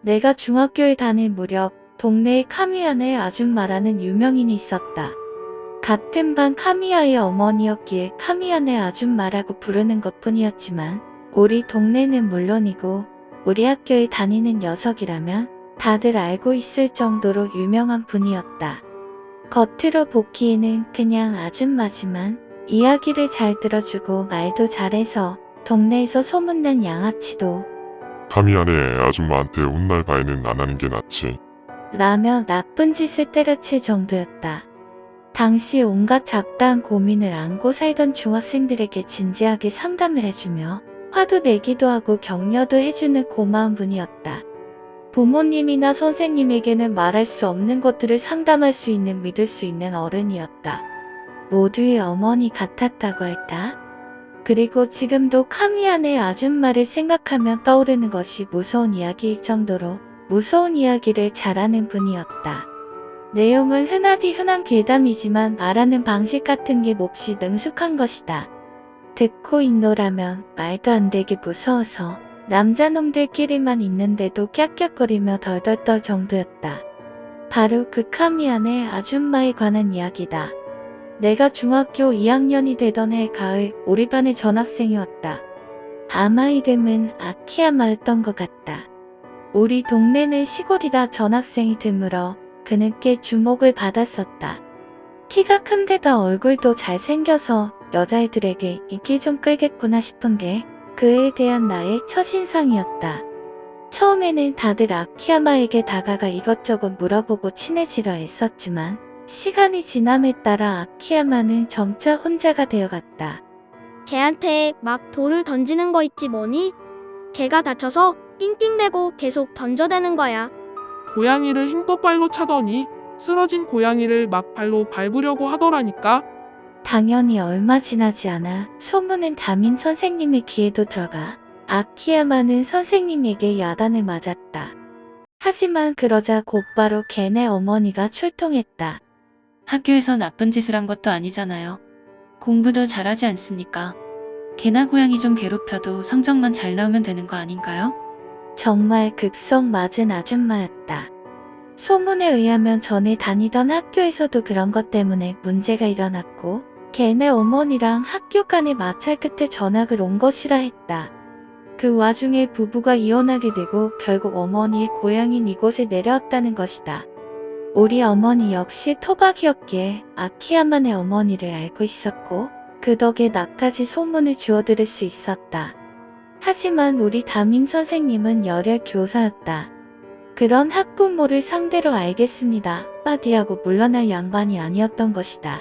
내가 중학교에 다닐 무렵 동네에 카미야네 아줌마라는 유명인이 있었다. 같은 반 카미야의 어머니였기에 카미야네 아줌마라고 부르는 것뿐이었지만 우리 동네는 물론이고 우리 학교에 다니는 녀석이라면 다들 알고 있을 정도로 유명한 분이었다. 겉으로 보기에는 그냥 아줌마지만 이야기를 잘 들어주고 말도 잘해서 동네에서 소문난 양아치도 카미야네 아줌마한테 혼날 바에는 안 하는 게 낫지. 라며 나쁜 짓을 때려칠 정도였다. 당시 온갖 잡다한 고민을 안고 살던 중학생들에게 진지하게 상담을 해주며 화도 내기도 하고 격려도 해주는 고마운 분이었다. 부모님이나 선생님에게는 말할 수 없는 것들을 상담할 수 있는 믿을 수 있는 어른이었다. 모두의 어머니 같았다고 할까? 그리고 지금도 카미야네 아줌마를 생각하면 떠오르는 것이 무서운 이야기일 정도로 무서운 이야기를 잘하는 분이었다. 내용은 흔하디 흔한 괴담이지만 말하는 방식 같은 게 몹시 능숙한 것이다. 듣고 있노라면 말도 안 되게 무서워서 남자놈들끼리만 있는데도 깍깍거리며 덜덜 떨 정도였다. 바로 그 카미야네 아줌마에 관한 이야기다. 내가 중학교 2학년이 되던 해 가을 우리 반의 전학생이었다. 아마 이름은 아키야마였던 것 같다. 우리 동네는 시골이라 전학생이 드물어 그는 꽤 주목을 받았었다. 키가 큰데다 얼굴도 잘생겨서 여자애들에게 인기 좀 끌겠구나 싶은 게 그에 대한 나의 첫인상이었다. 처음에는 다들 아키야마에게 다가가 이것저것 물어보고 친해지려 했었지만 시간이 지남에 따라 아키야마는 점차 혼자가 되어갔다. 걔한테 막 돌을 던지는 거 있지 뭐니? 걔가 다쳐서 낑낑대고 계속 던져대는 거야. 고양이를 힘껏 발로 차더니 쓰러진 고양이를 막 발로 밟으려고 하더라니까. 당연히 얼마 지나지 않아 소문은 담임 선생님의 귀에도 들어가 아키야마는 선생님에게 야단을 맞았다. 하지만 그러자 곧바로 걔네 어머니가 출동했다. 학교에서 나쁜 짓을 한 것도 아니잖아요. 공부도 잘하지 않습니까? 개나 고양이 좀 괴롭혀도 성적만 잘 나오면 되는 거 아닌가요? 정말 극성 맞은 아줌마였다. 소문에 의하면 전에 다니던 학교에서도 그런 것 때문에 문제가 일어났고 걔네 어머니랑 학교 간의 마찰 끝에 전학을 온 것이라 했다. 그 와중에 부부가 이혼하게 되고 결국 어머니의 고향인 이곳에 내려왔다는 것이다. 우리 어머니 역시 토박이었기에 아키야마네 어머니를 알고 있었고 그 덕에 나까지 소문을 주워들을 수 있었다. 하지만 우리 담임 선생님은 열혈 교사였다. 그런 학부모를 상대로 알겠습니다. 빠디하고 물러날 양반이 아니었던 것이다.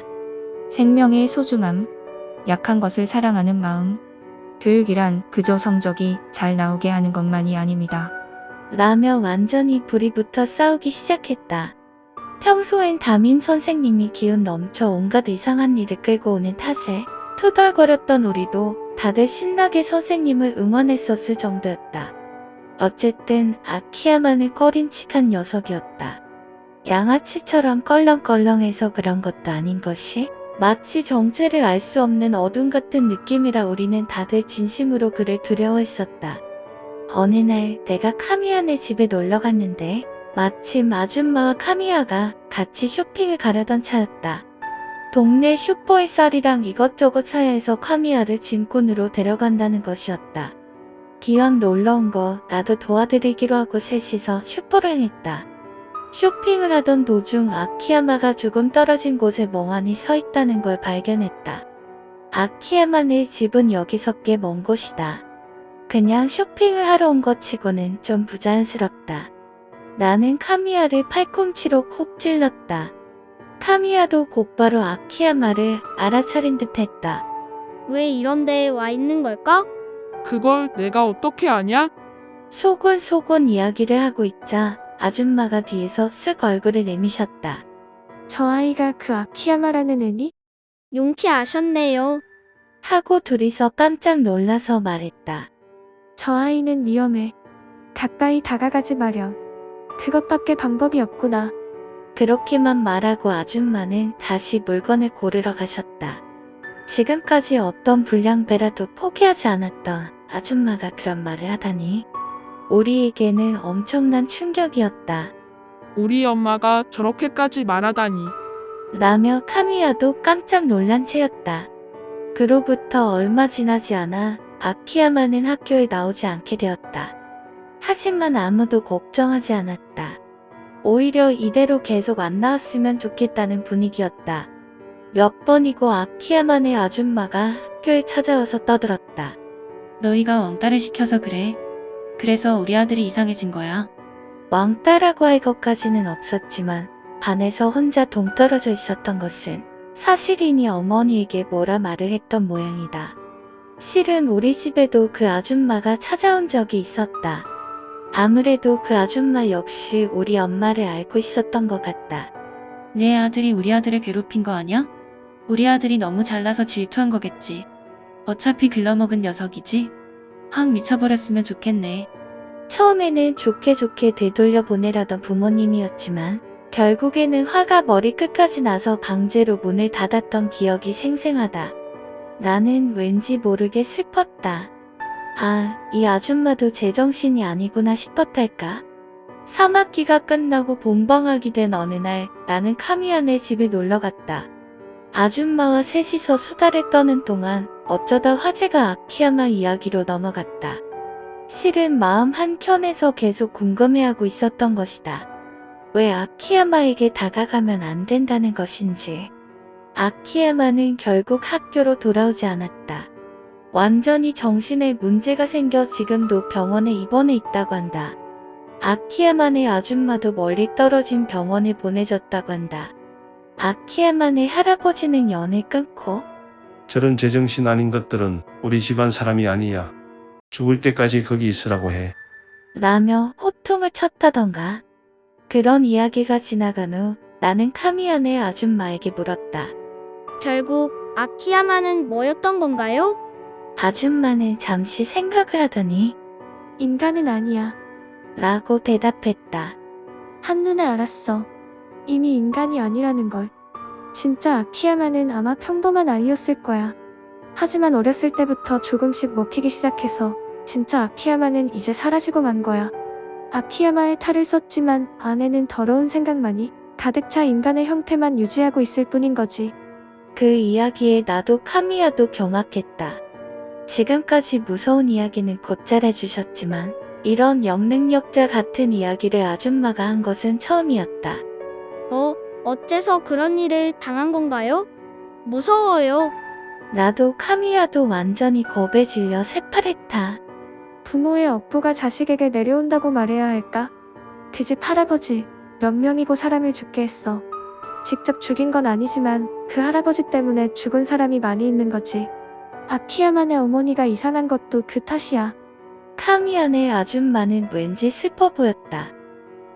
생명의 소중함, 약한 것을 사랑하는 마음. 교육이란 그저 성적이 잘 나오게 하는 것만이 아닙니다. 라며 완전히 불이 붙어 싸우기 시작했다. 평소엔 담임 선생님이 기운 넘쳐 온갖 이상한 일을 끌고 오는 탓에 투덜거렸던 우리도 다들 신나게 선생님을 응원했었을 정도였다. 어쨌든 아키야마는 꺼림칙한 녀석이었다. 양아치처럼 껄렁껄렁해서 그런 것도 아닌 것이 마치 정체를 알 수 없는 어둠 같은 느낌이라 우리는 다들 진심으로 그를 두려워했었다. 어느 날 내가 카미야네 집에 놀러 갔는데 마침 아줌마와 카미야가 같이 쇼핑을 가려던 차였다. 동네 슈퍼에 쌀이랑 이것저것 사야 해서 카미야를 짐꾼으로 데려간다는 것이었다. 기왕 놀러 온 거 나도 도와드리기로 하고 셋이서 슈퍼를 했다. 쇼핑을 하던 도중 아키야마가 조금 떨어진 곳에 멍하니 서 있다는 걸 발견했다. 아키야마네 집은 여기서 꽤 먼 곳이다. 그냥 쇼핑을 하러 온 것 치고는 좀 부자연스럽다. 나는 카미야를 팔꿈치로 콕 찔렀다. 카미야도 곧바로 아키야마를 알아차린 듯 했다. 왜 이런 데에 와 있는 걸까? 그걸 내가 어떻게 아냐? 소곤소곤 이야기를 하고 있자 아줌마가 뒤에서 쓱 얼굴을 내미셨다. 저 아이가 그 아키야마라는 애니? 용키 아셨네요. 하고 둘이서 깜짝 놀라서 말했다. 저 아이는 위험해. 가까이 다가가지 마렴. 그것밖에 방법이 없구나. 그렇게만 말하고 아줌마는 다시 물건을 고르러 가셨다. 지금까지 어떤 불량배라도 포기하지 않았던 아줌마가 그런 말을 하다니. 우리에게는 엄청난 충격이었다. 우리 엄마가 저렇게까지 말하다니. 라며 카미야도 깜짝 놀란 채였다. 그로부터 얼마 지나지 않아 아키야마는 학교에 나오지 않게 되었다. 하지만 아무도 걱정하지 않았다. 오히려 이대로 계속 안 나왔으면 좋겠다는 분위기였다. 몇 번이고 아키야마네 아줌마가 학교에 찾아와서 떠들었다. 너희가 왕따를 시켜서 그래. 그래서 우리 아들이 이상해진 거야. 왕따라고 할 것까지는 없었지만 반에서 혼자 동떨어져 있었던 것은 사실이니 어머니에게 뭐라 말을 했던 모양이다. 실은 우리 집에도 그 아줌마가 찾아온 적이 있었다. 아무래도 그 아줌마 역시 우리 엄마를 알고 있었던 것 같다. 내 아들이 우리 아들을 괴롭힌 거 아냐? 우리 아들이 너무 잘나서 질투한 거겠지. 어차피 글러먹은 녀석이지? 확 미쳐버렸으면 좋겠네. 처음에는 좋게 되돌려 보내려던 부모님이었지만 결국에는 화가 머리끝까지 나서 강제로 문을 닫았던 기억이 생생하다. 나는 왠지 모르게 슬펐다. 아, 이 아줌마도 제정신이 아니구나 싶었달까? 3학기가 끝나고 본방학이 된 어느 날 나는 카미야네 집에 놀러갔다. 아줌마와 셋이서 수다를 떠는 동안 어쩌다 화제가 아키야마 이야기로 넘어갔다. 실은 마음 한켠에서 계속 궁금해하고 있었던 것이다. 왜 아키야마에게 다가가면 안 된다는 것인지. 아키야마는 결국 학교로 돌아오지 않았다. 완전히 정신에 문제가 생겨 지금도 병원에 입원해 있다고 한다. 아키야마네 아줌마도 멀리 떨어진 병원에 보내졌다고 한다. 아키야마네 할아버지는 연을 끊고 저런 제정신 아닌 것들은 우리 집안 사람이 아니야. 죽을 때까지 거기 있으라고 해. 라며 호통을 쳤다던가. 그런 이야기가 지나간 후 나는 카미야네 아줌마에게 물었다. 결국 아키야마는 뭐였던 건가요? 아줌마는 잠시 생각을 하더니 인간은 아니야. 라고 대답했다. 한눈에 알았어. 이미 인간이 아니라는 걸. 진짜 아키야마는 아마 평범한 아이였을 거야. 하지만 어렸을 때부터 조금씩 먹히기 시작해서 진짜 아키야마는 이제 사라지고 만 거야. 아키야마의 탈을 썼지만 안에는 더러운 생각만이 가득 차 인간의 형태만 유지하고 있을 뿐인 거지. 그 이야기에 나도 카미야도 경악했다. 지금까지 무서운 이야기는 곧잘 해주셨지만 이런 영능력자 같은 이야기를 아줌마가 한 것은 처음이었다. 어째서 그런 일을 당한 건가요? 무서워요. 나도 카미야도 완전히 겁에 질려 새파랬다. 부모의 업보가 자식에게 내려온다고 말해야 할까? 그 집 할아버지 몇 명이고 사람을 죽게 했어. 직접 죽인 건 아니지만 그 할아버지 때문에 죽은 사람이 많이 있는 거지. 아키야마네 어머니가 이상한 것도 그 탓이야. 카미야네 아줌마는 왠지 슬퍼 보였다.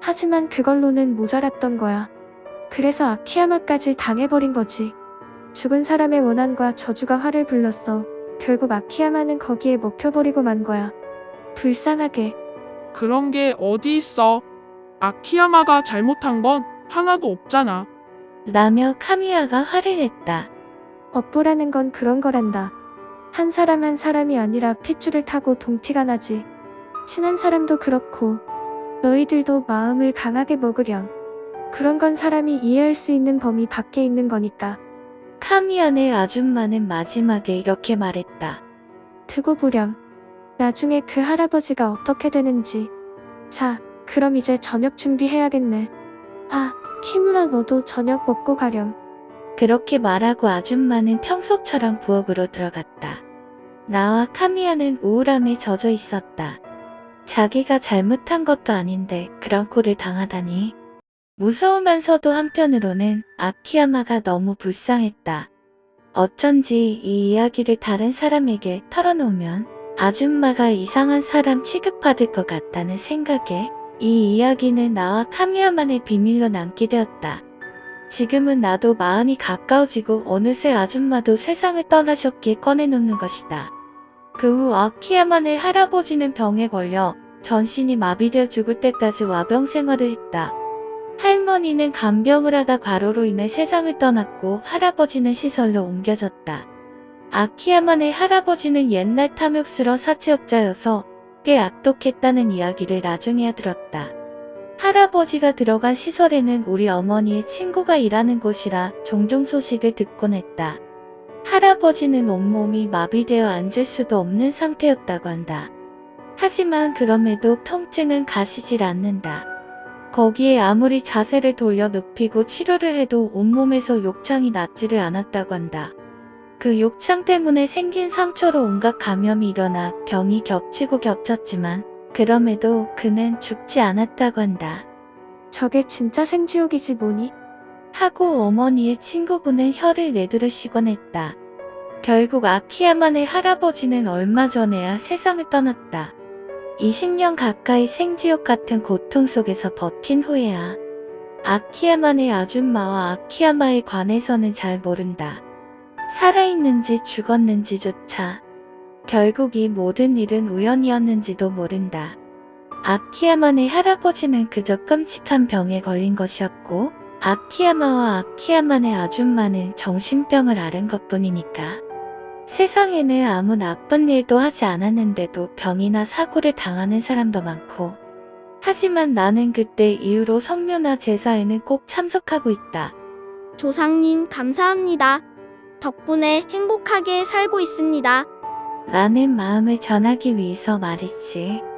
하지만 그걸로는 모자랐던 거야. 그래서 아키야마까지 당해버린 거지. 죽은 사람의 원한과 저주가 화를 불렀어. 결국 아키야마는 거기에 먹혀버리고 만 거야. 불쌍하게. 그런 게 어디 있어. 아키야마가 잘못한 건 하나도 없잖아. 라며 카미야가 화를 냈다. 업보라는 건 그런 거란다. 한 사람 한 사람이 아니라 핏줄을 타고 동티가 나지. 친한 사람도 그렇고 너희들도 마음을 강하게 먹으렴. 그런 건 사람이 이해할 수 있는 범위 밖에 있는 거니까. 카미야네 아줌마는 마지막에 이렇게 말했다. 두고 보렴. 나중에 그 할아버지가 어떻게 되는지. 자, 그럼 이제 저녁 준비해야겠네. 아, 키무라 너도 저녁 먹고 가렴. 그렇게 말하고 아줌마는 평소처럼 부엌으로 들어갔다. 나와 카미야는 우울함에 젖어 있었다. 자기가 잘못한 것도 아닌데 그런 꼴을 당하다니. 무서우면서도 한편으로는 아키야마가 너무 불쌍했다. 어쩐지 이 이야기를 다른 사람에게 털어놓으면 아줌마가 이상한 사람 취급받을 것 같다는 생각에 이 이야기는 나와 카미야만의 비밀로 남게 되었다. 지금은 나도 마흔이 가까워지고 어느새 아줌마도 세상을 떠나셨기에 꺼내놓는 것이다. 그 후 아키야만의 할아버지는 병에 걸려 전신이 마비되어 죽을 때까지 와병 생활을 했다. 할머니는 간병을 하다 과로로 인해 세상을 떠났고 할아버지는 시설로 옮겨졌다. 아키야만의 할아버지는 옛날 탐욕스러운 사채업자여서 꽤 악독했다는 이야기를 나중에야 들었다. 할아버지가 들어간 시설에는 우리 어머니의 친구가 일하는 곳이라 종종 소식을 듣곤 했다. 할아버지는 온몸이 마비되어 앉을 수도 없는 상태였다고 한다. 하지만 그럼에도 통증은 가시질 않는다. 거기에 아무리 자세를 돌려 눕히고 치료를 해도 온몸에서 욕창이 낫지를 않았다고 한다. 그 욕창 때문에 생긴 상처로 온갖 감염이 일어나 병이 겹치고 겹쳤지만 그럼에도 그는 죽지 않았다고 한다. 저게 진짜 생지옥이지 뭐니? 하고 어머니의 친구분은 혀를 내두르시곤 했다. 결국 아키야만의 할아버지는 얼마 전에야 세상을 떠났다. 20년 가까이 생지옥 같은 고통 속에서 버틴 후에야. 아키야만의 아줌마와 아키야마에 관해서는 잘 모른다. 살아있는지 죽었는지조차. 결국 이 모든 일은 우연이었는지도 모른다. 아키야만의 할아버지는 그저 끔찍한 병에 걸린 것이었고 아키야마와 아키야만의 아줌마는 정신병을 앓은 것뿐이니까. 세상에는 아무 나쁜 일도 하지 않았는데도 병이나 사고를 당하는 사람도 많고. 하지만 나는 그때 이후로 성묘나 제사에는 꼭 참석하고 있다. 조상님 감사합니다. 덕분에 행복하게 살고 있습니다. 라는 마음을 전하기 위해서 말이지.